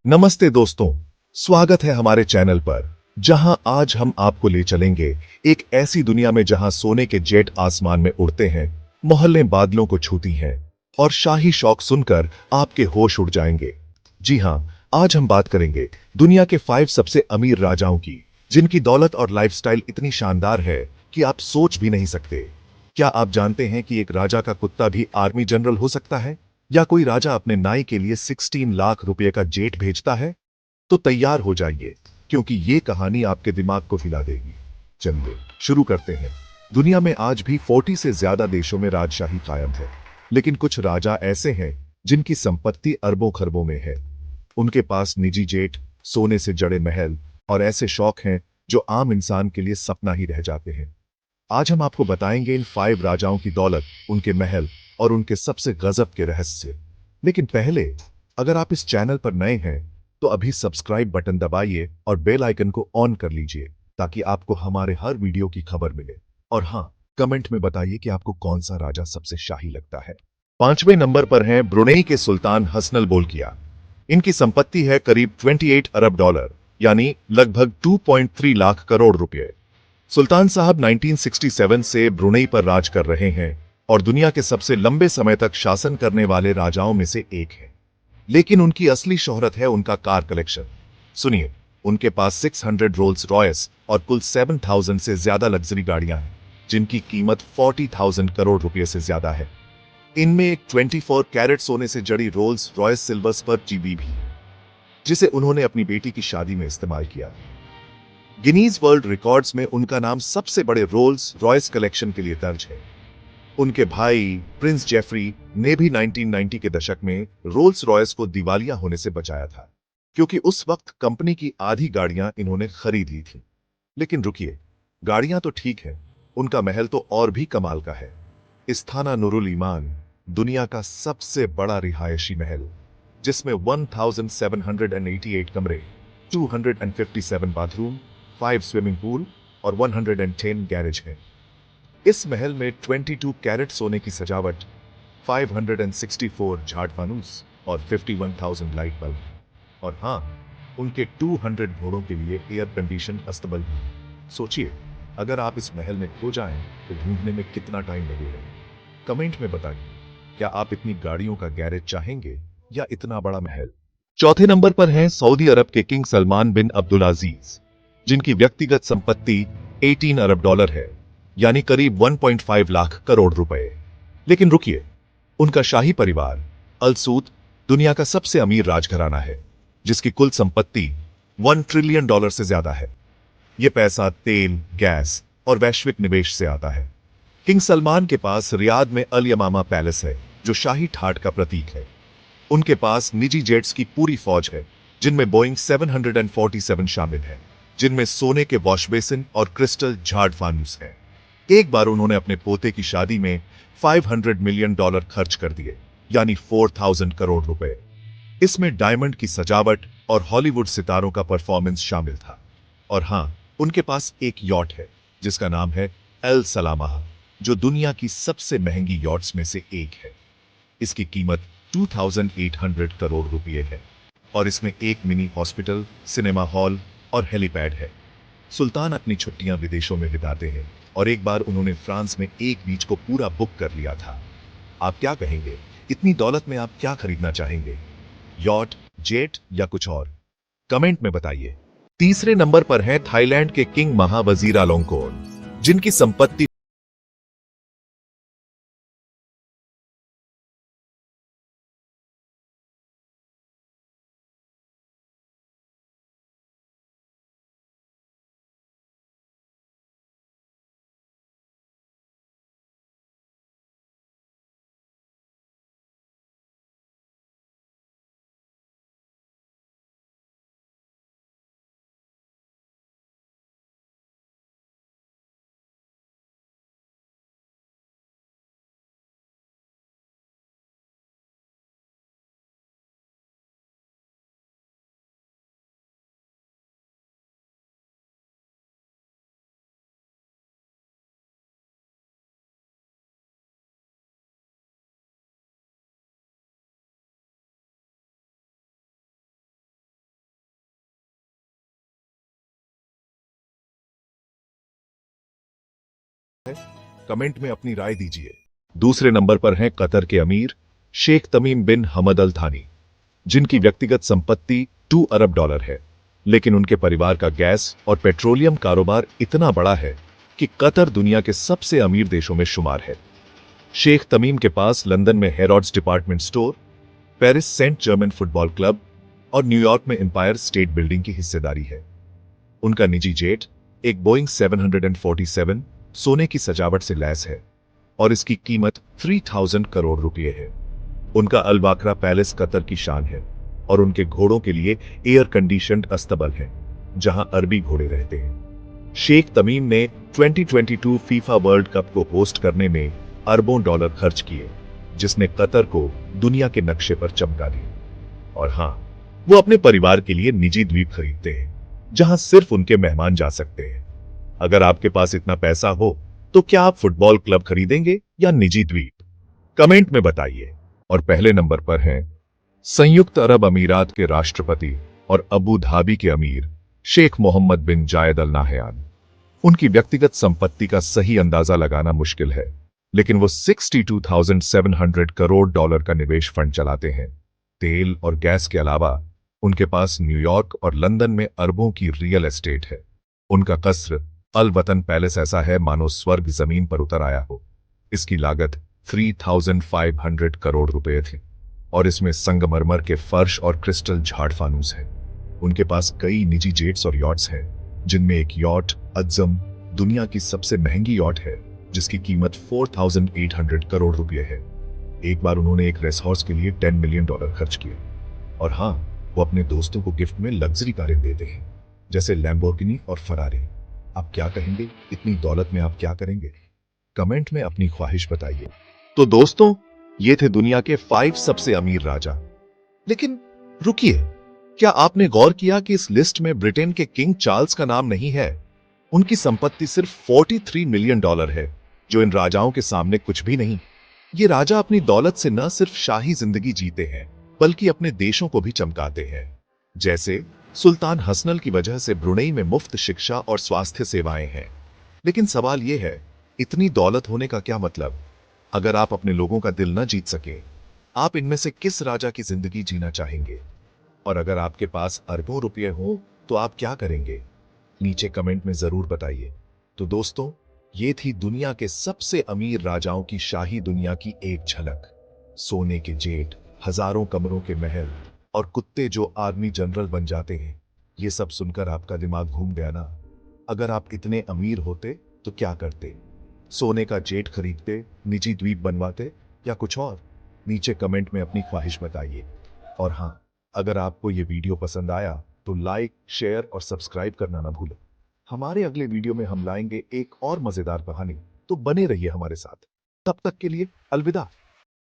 नमस्ते दोस्तों, स्वागत है हमारे चैनल पर जहां आज हम आपको ले चलेंगे एक ऐसी दुनिया में जहां सोने के जेट आसमान में उड़ते हैं, मोहल्लें बादलों को छूती हैं और शाही शौक सुनकर आपके होश उड़ जाएंगे। जी हां, आज हम बात करेंगे दुनिया के 5 सबसे अमीर राजाओं की, जिनकी दौलत और लाइफस्टाइल इतनी शानदार है कि आप सोच भी नहीं सकते। क्या आप जानते हैं कि एक राजा का कुत्ता भी आर्मी जनरल हो सकता है? या कोई राजा अपने नाई के लिए 16 लाख रुपए का जेट भेजता है? तो तैयार हो जाइए, क्योंकि ये कहानी आपके दिमाग को हिला देगी। चलिए शुरू करते हैं। दुनिया में आज भी 40 से ज्यादा देशों में राजशाही कायम है, लेकिन कुछ राजा ऐसे हैं जिनकी संपत्ति अरबों खरबों में है। उनके पास निजी जेट, सोने से जड़े महल और ऐसे शौक हैं जो आम इंसान के लिए सपना ही रह जाते हैं। आज हम आपको बताएंगे इन 5 राजाओं की दौलत, उनके महल और उनके सबसे गजब के रहस्य। लेकिन पहले, अगर आप इस चैनल पर नए हैं तो अभी सब्सक्राइब बटन दबाइए और बेल आइकन को ऑन कर लीजिए, ताकि आपको हमारे हर वीडियो की खबर मिले। और हाँ, कमेंट में बताइए कि आपको कौन सा राजा सबसे शाही लगता है। 5वें नंबर पर हैं ब्रुनेई के सुल्तान हसनल बोल्किया। इनकी संपत्ति है करीब 28 अरब डॉलर, यानी लगभग 2.3 लाख करोड़ रुपए। सुल्तान साहब 1967 से ब्रुनेई पर राज कर रहे हैं और दुनिया के सबसे लंबे समय तक शासन करने वाले राजाओं में से एक है। लेकिन उनकी असली शोहरत है उनका कार कलेक्शन। सुनिए, उनके पास 600 रोल्स रॉयस और कुल 7,000 से ज्यादा लग्जरी गाड़ियां हैं, जिनकी कीमत 40,000 करोड़ रुपए से ज्यादा है। इनमें एक 24 कैरेट सोने से जड़ी Rolls Royce Silver Spur GB भी, जिसे उन्होंने अपनी बेटी की शादी में इस्तेमाल किया। गिनीज वर्ल्ड रिकॉर्ड्स में उनका नाम सबसे बड़े रोल्स रॉयस कलेक्शन के लिए दर्ज है। उनके भाई प्रिंस जेफरी ने भी 1990 के दशक में रोल्स रॉयस को दिवालिया होने से बचाया था, क्योंकि उस वक्त कंपनी की आधी गाड़ियां इन्होंने खरीद ली थी। लेकिन रुकिए, गाड़ियां तो ठीक है, उनका महल तो और भी कमाल का है। इस्थाना नुरुल ईमान, दुनिया का सबसे बड़ा रिहायशी महल, जिसमें 1788 कमरे, 257 बाथरूम, 5 स्विमिंग पूल और 110 गैरेज हैं। इस महल में 22 कैरेट सोने की सजावट, 564 झाड़ फानूस और 51,000 लाइट बल्ब। और हाँ, उनके 200 घोड़ों के लिए एयर कंडीशन अस्तबल भी। सोचिए, अगर आप इस महल में खो जाएं तो ढूंढने में कितना टाइम लगेगा। कमेंट में बताइए, क्या आप इतनी गाड़ियों का गैरेज चाहेंगे या इतना बड़ा महल? चौथे नंबर पर हैं सऊदी अरब के किंग सलमान बिन अब्दुल अजीज, जिनकी व्यक्तिगत संपत्ति 18 अरब डॉलर है, यानी करीब 1.5 लाख करोड़ रुपए। लेकिन रुकिए, उनका शाही परिवार अल सऊद दुनिया का सबसे अमीर राजघराना है, जिसकी कुल संपत्ति 1 ट्रिलियन डॉलर से ज्यादा है। यह पैसा तेल, गैस और वैश्विक निवेश से आता है। किंग सलमान के पास रियाद में अल यमामा पैलेस है, जो शाही ठाट का प्रतीक है। उनके पास निजी जेट्स की पूरी फौज है, जिनमें बोइंग 747 शामिल है, जिनमें सोने के वॉश बेसिन और क्रिस्टल झाड़ फानूस है। एक बार उन्होंने अपने पोते की शादी में 500 मिलियन डॉलर खर्च कर दिए, यानी 4,000 करोड़ रुपए। इसमें डायमंड की सजावट और हॉलीवुड सितारों का परफॉर्मेंस शामिल था। और हां, उनके पास एक यॉट है, जिसका नाम है एल सलामाह, जो दुनिया की सबसे महंगी यॉट्स में से एक है। इसकी कीमत 2,800 करोड़ रुपए है और इसमें एक मिनी हॉस्पिटल, सिनेमा हॉल और हेलीपैड है। सुल्तान अपनी छुट्टियां विदेशों में बिताते हैं और एक बार उन्होंने फ्रांस में एक बीच को पूरा बुक कर लिया था। आप क्या कहेंगे? इतनी दौलत में आप क्या खरीदना चाहेंगे? यॉट, जेट या कुछ और? कमेंट में बताइए। तीसरे नंबर पर है थाईलैंड के किंग महावजीरालोंगकोर्न, जिनकी संपत्ति कमेंट में अपनी राय दीजिए। दूसरे नंबर पर हैं कतर के अमीर शेख तमीम बिन हमद अल थानी, जिनकी व्यक्तिगत संपत्ति 2 अरब डॉलर है, लेकिन उनके परिवार का गैस और पेट्रोलियम कारोबार इतना बड़ा है कि कतर दुनिया के सबसे अमीर देशों में शुमार है। शेख तमीम के पास लंदन में Harrods department store, Paris Saint Germain football club और न्यूयॉर्क में एम्पायर स्टेट बिल्डिंग की हिस्सेदारी है। उनका निजी जेट एक बोइंग 747 सोने की सजावट से लैस है और इसकी कीमत 3000 करोड़ रुपए है। उनका अलबाकरा पैलेस कतर की शान है और उनके घोड़ों के लिए एयर कंडीशन्ड अस्तबल है, जहां अरबी घोड़े रहते हैं। शेख तमीम ने 2022 फीफा वर्ल्ड कप को होस्ट करने में अरबों डॉलर खर्च किए, जिसने कतर को दुनिया के नक्शे पर चमका दिया। और हां, वो अपने परिवार के लिए निजी द्वीप खरीदते हैं, जहां सिर्फ उनके मेहमान जा सकते हैं। अगर आपके पास इतना पैसा हो तो क्या आप फुटबॉल क्लब खरीदेंगे या निजी द्वीप? कमेंट में बताइए। और पहले नंबर पर हैं संयुक्त अरब अमीरात के राष्ट्रपति और अबू धाबी के अमीर शेख मोहम्मद बिन जायद अल नाहयान। उनकी व्यक्तिगत संपत्ति का सही अंदाजा लगाना मुश्किल है, लेकिन वो 62,700 करोड़ डॉलर का निवेश फंड चलाते हैं। तेल और गैस के अलावा उनके पास न्यूयॉर्क और लंदन में अरबों की रियल एस्टेट है। उनका कस्र अल वतन पैलेस ऐसा है मानो स्वर्ग जमीन पर उतर आया हो। इसकी लागत 3,500 करोड़ रुपए थी और इसमें संगमरमर के फर्श और क्रिस्टल झाड़ फानूस है। उनके पास कई निजी जेट्स और यॉट्स हैं, जिनमें एक यॉट अज़म दुनिया की सबसे महंगी यॉट है, जिसकी कीमत 4,800 करोड़ रुपए है। एक बार उन्होंने एक रेस हॉर्स के लिए 10 मिलियन डॉलर खर्च किए। और हाँ, वो अपने दोस्तों को गिफ्ट में लग्जरी कारें देते हैं, जैसे लैम्बोर्गिनी और फरारी। आप क्या कहेंगे? इतनी दौलत में आप क्या करेंगे? कमेंट में अपनी ख्वाहिश बताइए। तो दोस्तों, ये थे दुनिया के 5 सबसे अमीर राजा। लेकिन रुकिए, क्या आपने गौर किया कि इस लिस्ट में ब्रिटेन के किंग चार्ल्स का नाम नहीं है? उनकी संपत्ति सिर्फ 43 मिलियन डॉलर है, जो इन राजाओं के सामने कुछ भी नहीं। ये राजा अपनी दौलत से न सिर्फ शाही जिंदगी जीते हैं, बल्कि अपने देशों को भी चमकाते हैं। जैसे सुल्तान हसनल की वजह से ब्रुनेई में मुफ्त शिक्षा और स्वास्थ्य सेवाएं हैं। लेकिन सवाल यह है, इतनी दौलत होने का क्या मतलब, अगर आप अपने लोगों का दिल न जीत सके? आप इनमें से किस राजा की जिंदगी जीना चाहेंगे? और अगर आपके पास अरबों रुपये हो तो आप क्या करेंगे? नीचे कमेंट में जरूर बताइए। तो दोस्तों, ये थी दुनिया के सबसे अमीर राजाओं की शाही दुनिया की एक झलक। सोने के जेट, हजारों कमरों के महल और कुत्ते जो आर्मी जनरल बन जाते हैं। ये सब सुनकर आपका दिमाग घूम गया ना? अगर आप इतने अमीर होते तो क्या करते? सोने का जेट खरीदते, निजी द्वीप बनवाते या कुछ और? नीचे कमेंट में अपनी ख्वाहिश बताइए। और हाँ, अगर आपको ये वीडियो पसंद आया तो लाइक, शेयर और सब्सक्राइब करना ना भूलें। हमारे अगले वीडियो में हम लाएंगे एक और मजेदार कहानी, तो बने रहिए हमारे साथ। तब तक के लिए अलविदा।